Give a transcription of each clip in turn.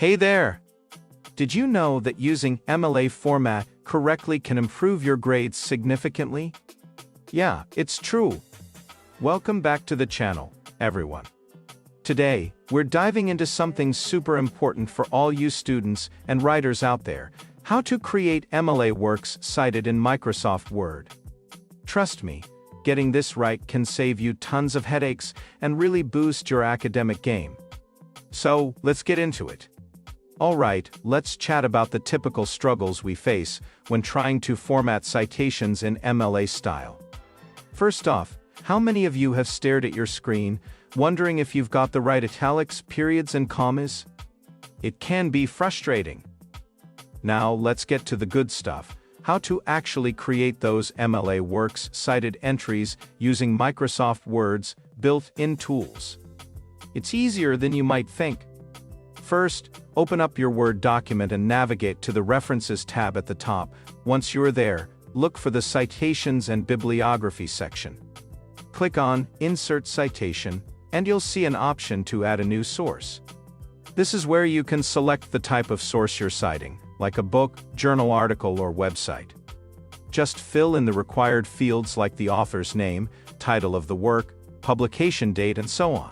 Hey there! Did you know that using MLA format correctly can improve your grades significantly? Yeah, it's true. Welcome back to the channel, everyone. Today, we're diving into something super important for all you students and writers out there: how to create MLA works cited in Microsoft Word. Trust me, getting this right can save you tons of headaches and really boost your academic game. So, let's get into it. Alright, let's chat about the typical struggles we face when trying to format citations in MLA style. First off, how many of you have stared at your screen, wondering if you've got the right italics, periods, and commas? It can be frustrating. Now, let's get to the good stuff: how to actually create those MLA works cited entries using Microsoft Word's built-in tools. It's easier than you might think. First, open up your Word document and navigate to the References tab at the top. Once you're there, look for the Citations and Bibliography section. Click on Insert Citation, and you'll see an option to add a new source. This is where you can select the type of source you're citing, like a book, journal article, or website. Just fill in the required fields like the author's name, title of the work, publication date, and so on.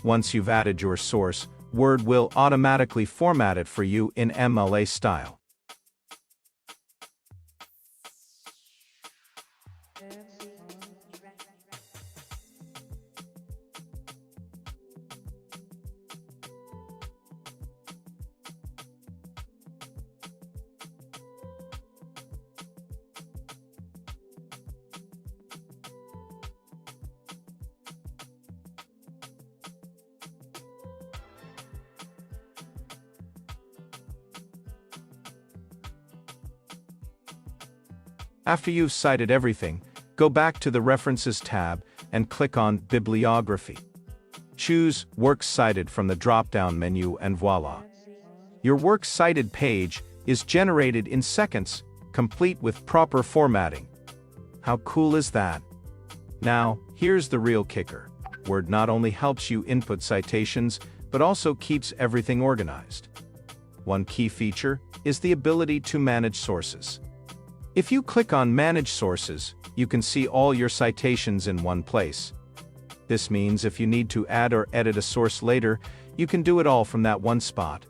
Once you've added your source, Word will automatically format it for you in MLA style. After you've cited everything, go back to the References tab and click on Bibliography. Choose Works Cited from the drop-down menu and voila! Your Works Cited page is generated in seconds, complete with proper formatting. How cool is that? Now, here's the real kicker. Word not only helps you input citations, but also keeps everything organized. One key feature is the ability to manage sources. If you click on Manage Sources, you can see all your citations in one place. This means if you need to add or edit a source later, you can do it all from that one spot.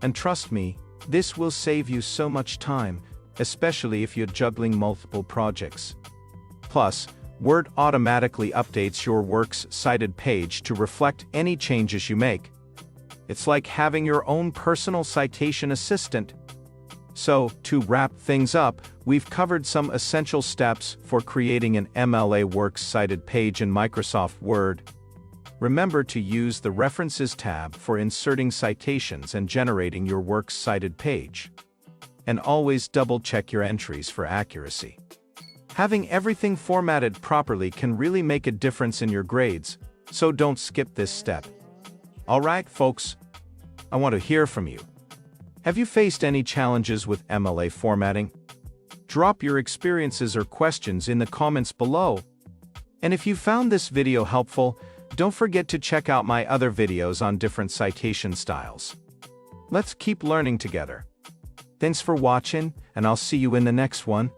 And trust me, this will save you so much time, especially if you're juggling multiple projects. Plus, Word automatically updates your Works Cited page to reflect any changes you make. It's like having your own personal citation assistant. So, to wrap things up, we've covered some essential steps for creating an MLA Works Cited page in Microsoft Word. Remember to use the References tab for inserting citations and generating your Works Cited page. And always double-check your entries for accuracy. Having everything formatted properly can really make a difference in your grades, so don't skip this step. Alright, folks, I want to hear from you. Have you faced any challenges with MLA formatting? Drop your experiences or questions in the comments below. And if you found this video helpful, don't forget to check out my other videos on different citation styles. Let's keep learning together. Thanks for watching, and I'll see you in the next one.